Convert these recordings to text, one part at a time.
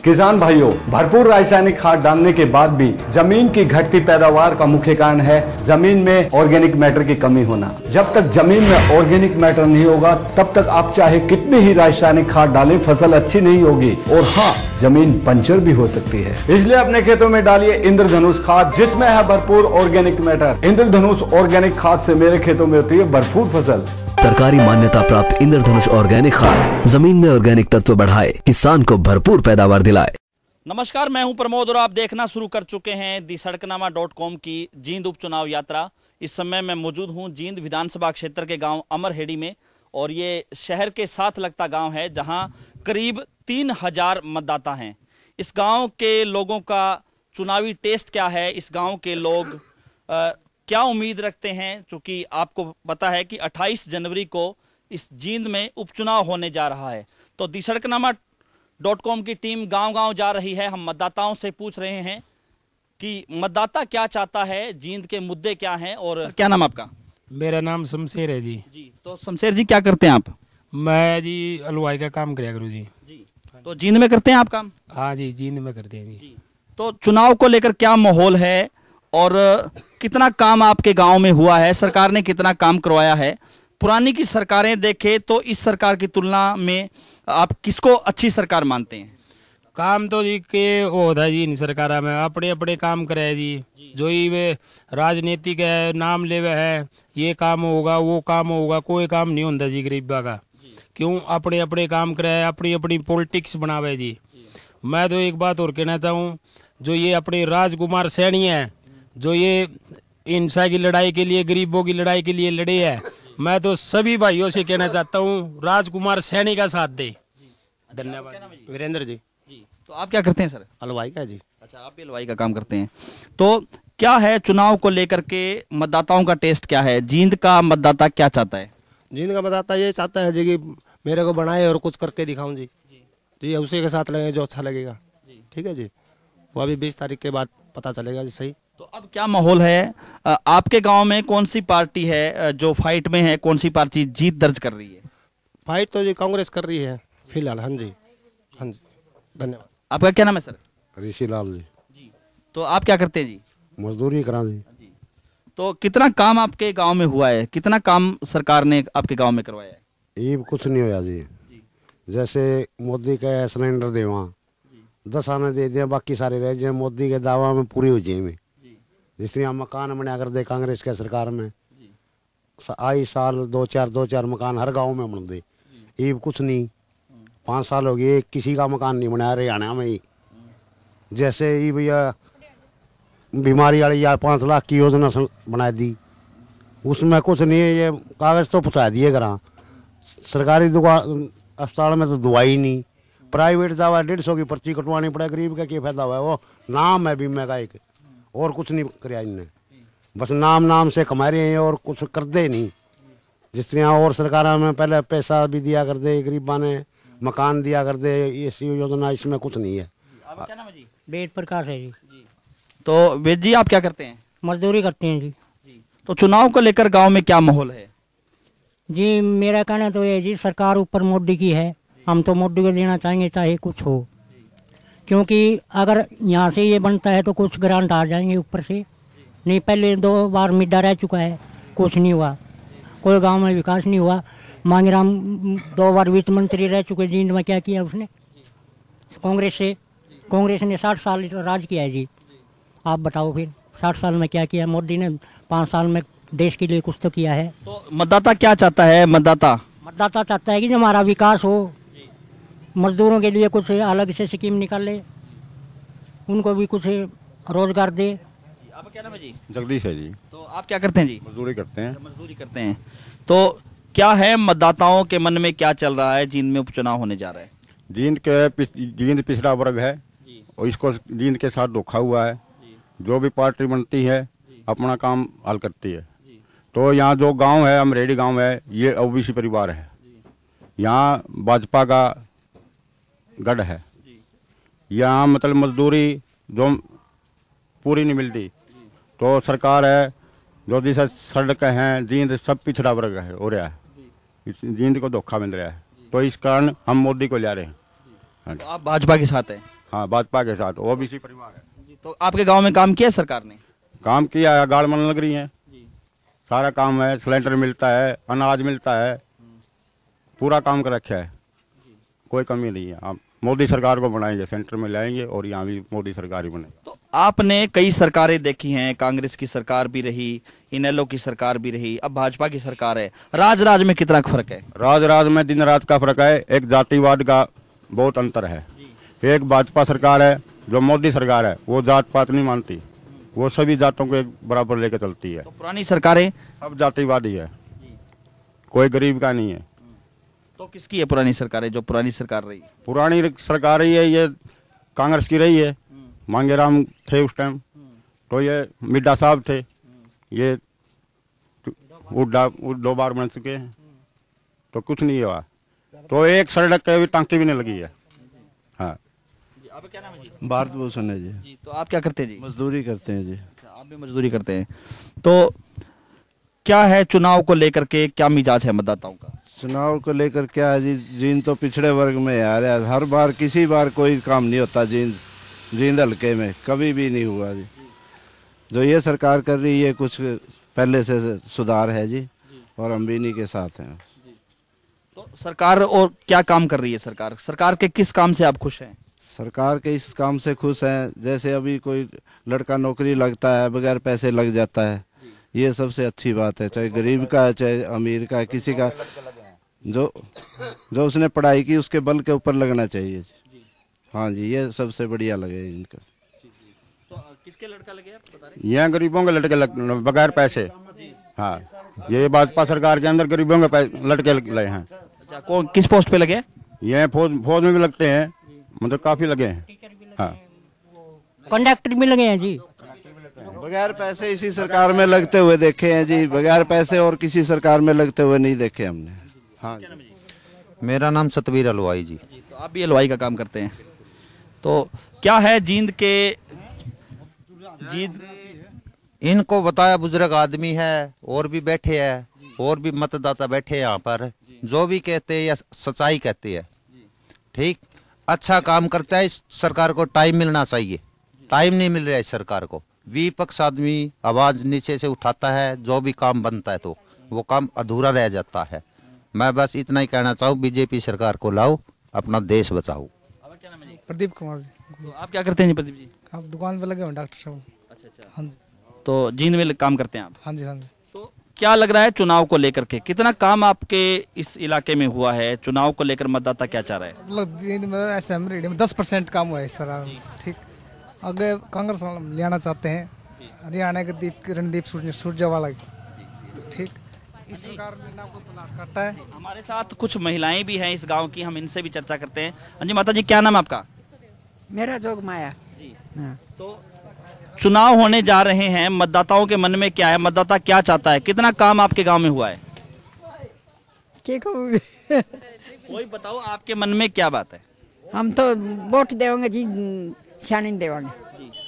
किसान भाइयों, भरपूर रासायनिक खाद डालने के बाद भी जमीन की घटती पैदावार का मुख्य कारण है जमीन में ऑर्गेनिक मैटर की कमी होना। जब तक जमीन में ऑर्गेनिक मैटर नहीं होगा तब तक आप चाहे कितनी ही रासायनिक खाद डालें, फसल अच्छी नहीं होगी और हाँ, जमीन बंजर भी हो सकती है। इसलिए अपने खेतों में डालिए इंद्रधनुष खाद, जिसमें है भरपूर ऑर्गेनिक मैटर। इंद्रधनुष ऑर्गेनिक खाद से मेरे खेतों में होती है भरपूर फसल। सरकारी मान्यता प्राप्त इंद्रधनुष ऑर्गेनिक खाद जमीन में ऑर्गेनिक तत्व बढ़ाए, किसान को भरपूर पैदावार दिलाए। नमस्कार, मैं हूं प्रमोद और आप देखना शुरू कर चुके हैं दी सड़कनामा.com की जींद उपचुनाव यात्रा। इस समय मैं मौजूद हूं जींद विधानसभा क्षेत्र के गांव अमरहेड़ी में और ये शहर के साथ लगता गांव है जहां करीब 3000 मतदाता हैं। इस गांव के लोगों का चुनावी टेस्ट क्या है, इस गांव के लोग क्या उम्मीद रखते हैं, क्योंकि आपको पता है कि 28 जनवरी को इस जींद में उपचुनाव होने जा रहा है। तो दी सड़कनामा.com की टीम गांव-गांव जा रही है। हम मतदाताओं से पूछ रहे हैं कि मतदाता क्या चाहता है, जींद के मुद्दे क्या हैं। और क्या नाम आपका? मेरा नाम शमशेर है जी। तो शमशेर जी, क्या करते हैं आप? मैं जी हलवाई का काम किया करूँ जी। तो जींद में करते हैं आप काम? हाँ जी, जींद में करते हैं जी। तो चुनाव को लेकर क्या माहौल है और कितना काम आपके गांव में हुआ है, सरकार ने कितना काम करवाया है? पुरानी की सरकारें देखें तो इस सरकार की तुलना में आप किसको अच्छी सरकार मानते हैं? काम तो जी के वो होता है जी, इन सरकार में अपने अपने काम करे जी। जो ही वे राजनीतिक है, नाम लेवे है, ये काम होगा वो काम होगा, कोई काम नहीं होता जी गरीबा का। क्यों? अपने अपने काम करे, अपनी अपनी पॉलिटिक्स बनावे जी। मैं तो एक बात और कहना चाहूँ, जो ये अपने राजकुमार सैनी है, जो ये हिंसा की लड़ाई के लिए, गरीबों की लड़ाई के लिए लड़े हैं, मैं तो सभी भाइयों से कहना चाहता हूँ राजकुमार सैनी का साथ दे। धन्यवाद। वीरेंद्र जी। तो आप क्या करते हैं सर? हलवाई का जी। अच्छा, आप भी हलवाई का काम करते हैं। तो क्या है चुनाव को लेकर के मतदाताओं का टेस्ट क्या है? जींद का मतदाता क्या चाहता है? जींद का मतदाता ये चाहता है जी कि मेरे को बनाए और कुछ करके दिखाऊं जी। जी उसी के साथ लगे जो अच्छा लगेगा। ठीक है जी, वो अभी 20 तारीख के बाद पता चलेगा जी। सही। तो अब क्या माहौल है आपके गांव में? कौन सी पार्टी है जो फाइट में है? कौन सी पार्टी जीत दर्ज कर रही है? फाइट तो जी कांग्रेस कर रही है फिलहाल। हाँ जी, हाँ जी, धन्यवाद। आपका क्या नाम है सर? ऋषि लाल जी। तो आप क्या करते हैं जी? मजदूरी करा जी। तो कितना काम आपके गांव में हुआ है, कितना काम सरकार ने आपके गांव में करवाया है? ये कुछ नहीं होया जी। जैसे मोदी का सिलेंडर दे वहाँ 10 आने दे दिए, बाकी सारे रह जाए मोदी के दावा में पूरी हो जाए में। जिसमें हम मकान बना कर दे कांग्रेस के सरकार में, आई साल दो चार मकान हर गांव में बन दे। ये कुछ नहीं, 5 साल हो गए किसी का मकान नहीं बनाया हरियाणा में ही। जैसे ये भैया बीमारी वाली या 5 लाख की योजना बना दी, उसमें कुछ नहीं है। ये कागज़ तो पहुँचा दिए करा। सरकारी दुकान अस्पताल में तो दवाई नहीं, प्राइवेट दवा 150 की पर्ची कटवानी पड़े। गरीब का क्या फायदा हुआ है? वो नाम है बीमे का एक, और कुछ नहीं कराया इनने। बस नाम से कमा रहे हैं और कुछ कर दे नहीं। जिस तरह और सरकार में पहले पैसा भी दिया कर दे, गरीबा ने मकान दिया कर दे, ऐसी योजना इसमें कुछ नहीं है। आपका क्या नाम है जी? वेद प्रकाश है जी। तो वेद जी, आप क्या करते हैं? मजदूरी करते हैं जी। तो चुनाव को लेकर गांव में क्या माहौल है? जी मेरा कहना तो ये जी, सरकार ऊपर मोदी की है, हम तो मोदी को देना चाहेंगे चाहे कुछ हो। क्योंकि अगर यहाँ से ये बनता है तो कुछ ग्रांट आ जाएंगे ऊपर से। नहीं, पहले 2 बार मिड्डा रह चुका है, कुछ नहीं हुआ, कोई गांव में विकास नहीं हुआ। मांगीराम 2 बार वित्त मंत्री रह चुके, जींद में क्या किया उसने? कांग्रेस ने 60 साल राज किया है जी। आप बताओ फिर 60 साल में क्या किया? मोदी ने 5 साल में देश के लिए कुछ तो किया है। तो मतदाता क्या चाहता है? मतदाता चाहता है कि हमारा विकास हो, मजदूरों के लिए कुछ अलग से स्कीम निकाले, उनको भी कुछ रोजगार दे। आपका क्या नाम है जी? जगदीश है जी। तो आप क्या करते हैं जी? मजदूरी करते हैं। मजदूरी करते हैं। तो क्या है मतदाताओं के मन में क्या चल रहा है? जींद में उपचुनाव होने जा रहा है। जींद पिछड़ा वर्ग है और इसको जींद के साथ धोखा हुआ है। जो भी पार्टी बनती है अपना काम हल करती है। तो यहाँ जो गांव है, अमरहेड़ी गांव है, ये ओबीसी परिवार है। यहाँ भाजपा का गढ़ है। यहाँ मतलब मजदूरी जो पूरी नहीं मिलती, तो सरकार है जो जैसे सड़क हैं, जींद सब पिछड़ा वर्ग है हो रहा है, जींद को धोखा मिल रहा है। तो इस कारण हम मोदी को ले रहे हैं। तो आप भाजपा के साथ हैं? हाँ, भाजपा के साथ, ओबीसी परिवार है। तो आपके गांव में काम किया सरकार ने? काम किया है, गाड़ मन लग रही है, सारा काम है, सिलेंडर मिलता है, अनाज मिलता है, पूरा काम कर रखा है, कोई कमी नहीं है। आप मोदी सरकार को बनाएंगे, सेंटर में लाएंगे और यहाँ भी मोदी सरकार ही बने। तो आपने कई सरकारें देखी हैं, कांग्रेस की सरकार भी रही, इनेलो की सरकार भी रही, अब भाजपा की सरकार है, राज में कितना फर्क है? राज में दिन रात का फर्क है, एक जातिवाद का बहुत अंतर है। एक भाजपा सरकार है, जो मोदी सरकार है, वो जात पात नहीं मानती, वो सभी जातों को एक बराबर लेकर चलती है। तो पुरानी सरकारें सब जातिवादी है, कोई गरीब का नहीं है। तो किसकी है पुरानी सरकारें, जो पुरानी सरकार रही? पुरानी सरकार ही है, ये कांग्रेस की रही है। मांगेराम थे उस टाइम, तो ये मिड्डा साहब थे, ये वो 2 बार बन चुके हैं, तो कुछ नहीं हुआ। तो एक सड़क की भी टांकी भी नहीं लगी है। हाँ, आपका क्या नाम है जी? भारत भूषण है जी। तो आप क्या करते हैं जी? मजदूरी करते हैं जी। अच्छा, आप भी मजदूरी करते हैं। तो क्या है चुनाव को लेकर के, क्या मिजाज है मतदाताओं का? चुनाव को लेकर क्या है जी, जींद तो पिछड़े वर्ग में आ रहा है, हर बार किसी बार कोई काम नहीं होता जींद हल्के में, कभी भी नहीं हुआ जी। जो ये सरकार कर रही है कुछ पहले से सुधार है जी, और हम भी इन्हीं के साथ हैं। तो सरकार और क्या काम कर रही है सरकार के किस काम से आप खुश हैं? सरकार के इस काम से खुश हैं, जैसे अभी कोई लड़का नौकरी लगता है बगैर पैसे लग जाता है, ये सबसे अच्छी बात है, चाहे गरीब का है चाहे अमीर का है, किसी का जो उसने पढ़ाई की उसके बल के ऊपर लगना चाहिए जी। हाँ जी, ये सबसे बढ़िया लगे इनका। तो किसके लड़का लगे आप बता रहे? यहाँ गरीबों के लड़के बगैर पैसे। हाँ, ये भाजपा सरकार के अंदर गरीबों के लड़के लगे हैं। अच्छा, कौन किस पोस्ट पे लगे? ये फौज में भी लगते हैं, मतलब काफी लगे हैं। हाँ, कंडक्टर भी लगे हैं जी। बगैर पैसे इसी सरकार में लगते हुए देखे हैं जी, बगैर पैसे और किसी सरकार में लगते हुए नहीं देखे हमने। हाँ, मेरा नाम सतवीर हलवाई जी। तो आप भी हलवाई का काम करते हैं। तो क्या है जींद इनको बताया, बुजुर्ग आदमी है और भी बैठे हैं, और भी मतदाता बैठे हैं यहाँ पर, जो भी कहते हैं या सच्चाई कहते हैं, ठीक अच्छा काम करता है। इस सरकार को टाइम मिलना चाहिए, टाइम नहीं मिल रहा है इस सरकार को। विपक्ष आदमी आवाज नीचे से उठाता है, जो भी काम बनता है तो वो काम अधूरा रह जाता है। मैं बस इतना ही कहना चाहूँ, बीजेपी सरकार को लाओ, अपना देश बचाओ। प्रदीप कुमार जी। तो आप क्या करते हैं जी प्रदीप जी? आप दुकान पे लगे हो डॉक्टर साहब? अच्छा। हाँ जी। तो जींद में काम करते हैं आप? हाँ जी, हाँ जी। तो क्या लग रहा है चुनाव को लेकर के, कितना काम आपके इस इलाके में हुआ है? चुनाव को लेकर मतदाता क्या चाह रहा है? मतलब जींद में ऐसे में 10% काम हुआ है सर, ठीक। आगे कांग्रेस लेना चाहते हैं, हरियाणा के रणदीप सुरजेवाला, ठीक। इस सरकार ने नाम को तलाश करता है। हमारे साथ कुछ महिलाएं भी हैं इस गांव की, हम इनसे भी चर्चा करते हैं। हाँ जी माता जी, क्या नाम है आपका? मेरा जोग माया जी। हाँ। तो चुनाव होने जा रहे हैं, मतदाताओं के मन में क्या है, मतदाता क्या चाहता है, कितना काम आपके गांव में हुआ है? कोई बताओ, आपके मन में क्या बात है? हम तो वोट देंगे जी, सैनी देंगे।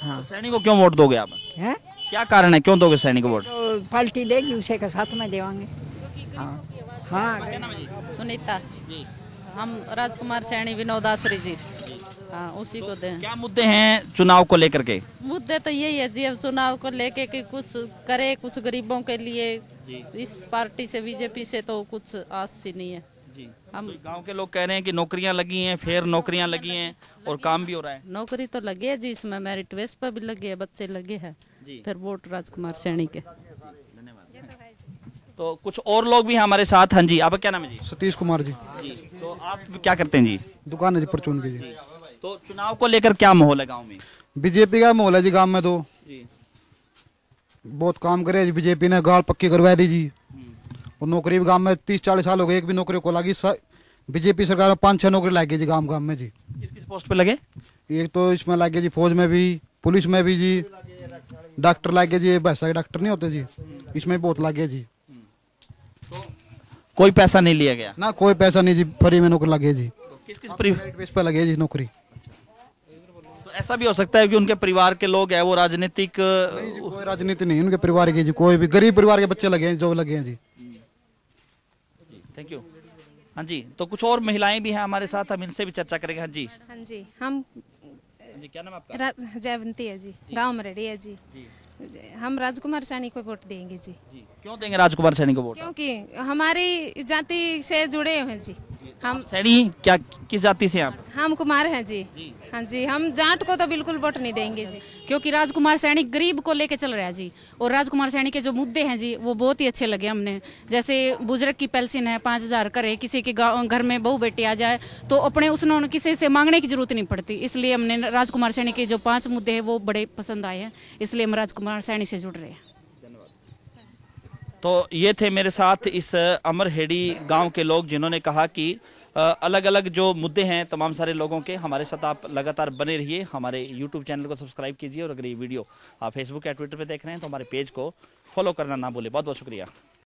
हाँ। तो सैनी को क्यों वोट दोगे आप? हैं? क्या कारण है, क्यों दोगे सैनी को वोट? तो पार्टी देगी, उसे के साथ में देवांगे। हाँ। सुनीता जी। हम राजकुमार सैनी विनोद आश्री जी। हाँ, उसी को दें। क्या मुद्दे हैं चुनाव को लेकर के? मुद्दे तो यही है जी, अब चुनाव को लेके कि कुछ करे, कुछ गरीबों के लिए। इस पार्टी से, बीजेपी से तो कुछ आस ही नहीं है जी। हम तो गांव के लोग कह रहे हैं कि नौकरियां लगी हैं, फिर नौकरियां लगी हैं और काम भी हो रहा है। नौकरी तो लगी है जी, इसमें मेरिट बेस पर भी लगे है, बच्चे लगे हैं, फिर वोट राजकुमार सैनी के। तो कुछ और लोग भी हैं हमारे साथ। हाँ जी, आपका क्या नाम है जी? सतीश कुमार जी। जी। तो आप क्या करते हैं जी? दुकान है जी, परचून की जी। तो चुनाव को लेकर क्या माहौल है गांव में? बीजेपी का माहौल है जी, गांव में तो बहुत काम करे जी, बीजेपी ने गाल पक्की करवा दी जी। और नौकरी भी गांव में 30-40 साल हो गए, एक भी नौकरी को लगी। बीजेपी सरकार में 5-6 नौकरी लग गई जी गांव में जी। किस किस पोस्ट पे लगे? एक तो इसमें लग गए जी, फौज में भी, पुलिस में भी जी, डॉक्टर लग गए जी, भैंसा के डॉक्टर नहीं होते जी, इसमें बहुत लग गए जी। कोई पैसा नहीं लिया गया ना? कोई पैसा नहीं जी, फ्री में नौकरी लगे जी। किस किस परिवार पे लगे जी नौकरी? तो ऐसा भी हो सकता है कि उनके परिवार के लोग हैं वो राजनीतिक? कोई राजनीति नहीं उनके परिवार की जी, कोई भी गरीब परिवार के बच्चे लगे हैं, जो लगे हैं जी। Thank you. हाँ जी, तो कुछ और महिलाएं भी हैं हमारे साथ, हम इनसे भी चर्चा करेंगे। हाँ जी। हाँ जी, हम जी, क्या नाम आपका? जयवंती है जी, गांव मरेड़ी है जी। हम राजकुमार सैनी को वोट देंगे जी। क्यों देंगे राजकुमार सैनी को वोट? क्योंकि हमारी जाति से जुड़े हुए हैं जी। हम सैनी क्या, किस जाति से आप? हम कुमार हैं जी। हाँ जी, हम जाट को तो बिल्कुल वोट नहीं देंगे जी। क्योंकि राजकुमार सैनी गरीब को लेके चल रहा है जी, और राजकुमार सैनी के जो मुद्दे हैं जी वो बहुत ही अच्छे लगे हमने। जैसे बुजुर्ग की पेंशन है 5,000 करे, किसी के घर में बहू बेटी आ जाए तो अपने उसने किसी से मांगने की जरूरत नहीं पड़ती। इसलिए हमने राजकुमार सैनी के जो 5 मुद्दे हैं वो बड़े पसंद आए हैं, इसलिए हम राजकुमार सैनी से जुड़ रहे हैं। तो ये थे मेरे साथ इस अमरहेड़ी गांव के लोग जिन्होंने कहा कि अलग अलग जो मुद्दे हैं तमाम सारे लोगों के। हमारे साथ आप लगातार बने रहिए, हमारे YouTube चैनल को सब्सक्राइब कीजिए, और अगर ये वीडियो आप फेसबुक या ट्विटर पे देख रहे हैं तो हमारे पेज को फॉलो करना ना भूलें। बहुत बहुत शुक्रिया।